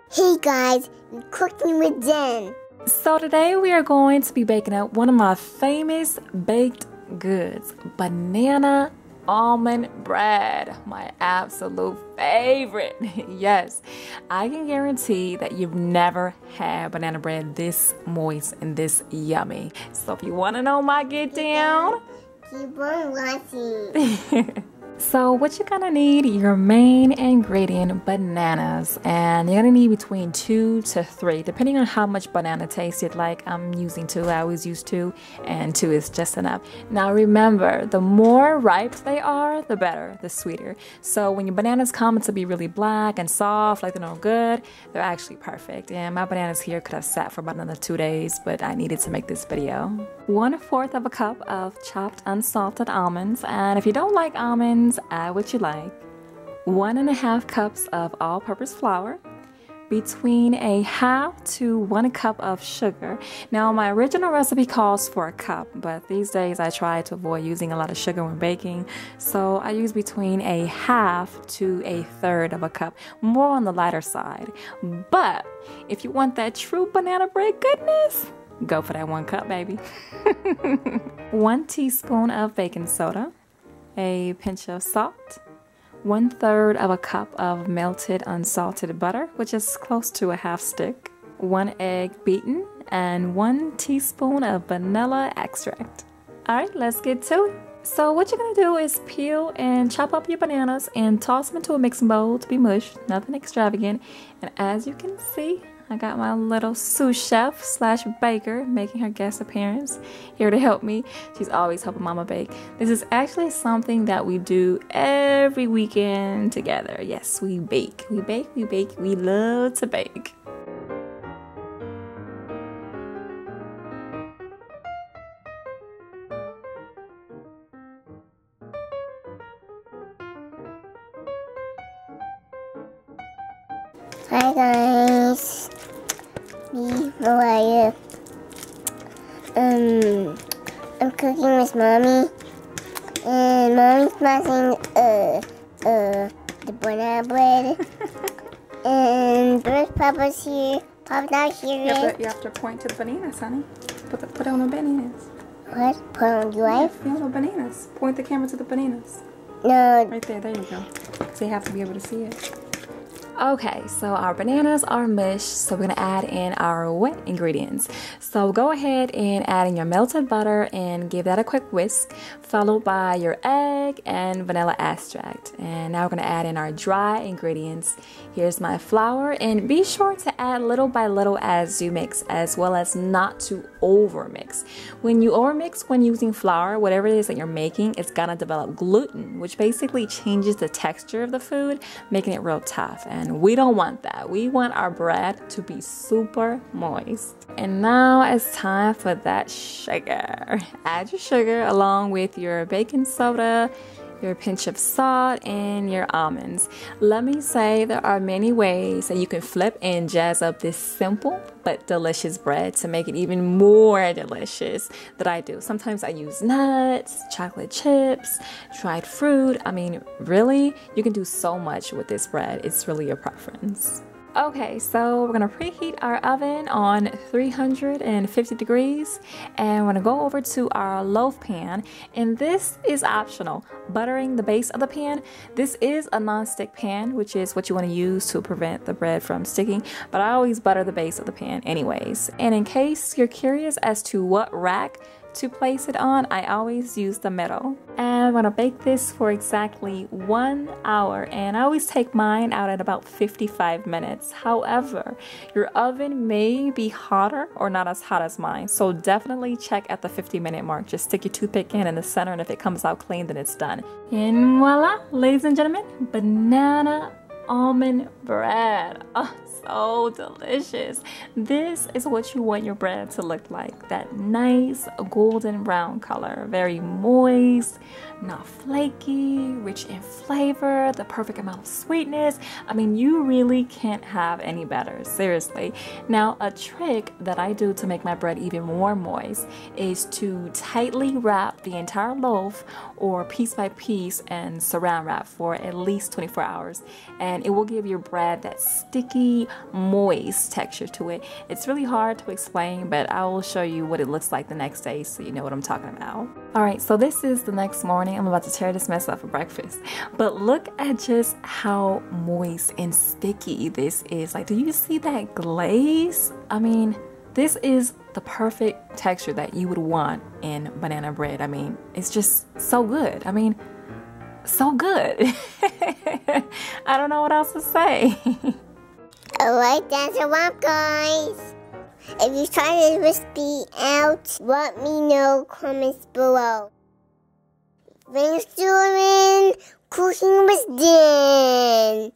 Hey guys, I'm cooking with Jen. So today we are going to be baking up one of my famous baked goods, banana almond bread, my absolute favorite. Yes, I can guarantee that you've never had banana bread this moist and this yummy. So if you want to know my get down, keep on watching. So what you're gonna need, your main ingredient, bananas, and you're gonna need between 2 to 3 depending on how much banana taste you'd like. I'm using 2, I always use 2, and 2 is just enough. Now remember, the more ripe they are, the better, the sweeter. So when your bananas come to be really black and soft, like they're no good, they're actually perfect. And my bananas here could have sat for about another 2 days, but I needed to make this video. 1/4 of a cup of chopped unsalted almonds, and if you don't like almonds, add what you like. 1½ cups of all-purpose flour, between a half to 1 cup of sugar. Now my original recipe calls for a cup, but these days I try to avoid using a lot of sugar when baking, so I use between a half to a third of a cup, more on the lighter side. But if you want that true banana bread goodness, go for that 1 cup, baby. 1 teaspoon of baking soda, a pinch of salt, 1/3 of a cup of melted unsalted butter, which is close to a half stick, 1 egg beaten, and 1 teaspoon of vanilla extract. Alright, let's get to it. So what you're gonna do is peel and chop up your bananas and toss them into a mixing bowl to be mushed, nothing extravagant. And as you can see, I got my little sous chef / baker making her guest appearance here to help me. She's always helping Mama bake. This is actually something that we do every weekend together. Yes, we bake. We bake, we bake. We love to bake. Hi guys, me, Mariah. I'm cooking with Mommy, and Mommy's smashing the banana bread. And there's Papa's here. Papa's not here. You have to point to the bananas, honey. Put on the bananas. What? Put on your wife? Yeah, the bananas. Point the camera to the bananas. No. Right there, there you go. Because they have to be able to see it. Okay, so our bananas are mushed, so we're gonna add in our wet ingredients. So go ahead and add in your melted butter and give that a quick whisk, followed by your egg and vanilla extract. And now we're gonna add in our dry ingredients. Here's my flour, and be sure to add little by little as you mix, as well as not to over mix. When you over mix when using flour, whatever it is that you're making, it's gonna develop gluten, which basically changes the texture of the food, making it real tough. And we don't want that. We want our bread to be super moist. And now it's time for that sugar. Add your sugar along with your baking soda, your pinch of salt, and your almonds. Let me say there are many ways that you can flip and jazz up this simple but delicious bread to make it even more delicious that I do. Sometimes I use nuts, chocolate chips, dried fruit. I mean, really, you can do so much with this bread. It's really your preference. Okay, so we're gonna preheat our oven on 350 degrees, and we're gonna go over to our loaf pan, and this is optional, buttering the base of the pan. This is a non-stick pan, which is what you want to use to prevent the bread from sticking, but I always butter the base of the pan anyways. And in case you're curious as to what rack to place it on, I always use the middle. And I'm gonna bake this for exactly 1 hour, and I always take mine out at about 55 minutes. However, your oven may be hotter or not as hot as mine, so definitely check at the 50-minute mark. Just stick your toothpick in the center, and if it comes out clean, then it's done. And voila, ladies and gentlemen, banana almond bread. Oh, so delicious. This is what you want your bread to look like. That nice golden brown color. Very moist, not flaky, rich in flavor, the perfect amount of sweetness. I mean, you really can't have any better, seriously. Now, a trick that I do to make my bread even more moist is to tightly wrap the entire loaf or piece by piece and saran wrap for at least 24 hours. And and it will give your bread that sticky, moist texture to it. It's really hard to explain, but I will show you what it looks like the next day so you know what I'm talking about. Alright, so this is the next morning. I'm about to tear this mess up for breakfast. But look at just how moist and sticky this is. Like, do you see that glaze? I mean, this is the perfect texture that you would want in banana bread. I mean, it's just so good. I mean, so good. I don't know what else to say. Alright, that's a wrap, guys. If you try this recipe out, let me know comments below. Thanks for doing. Cooking was done.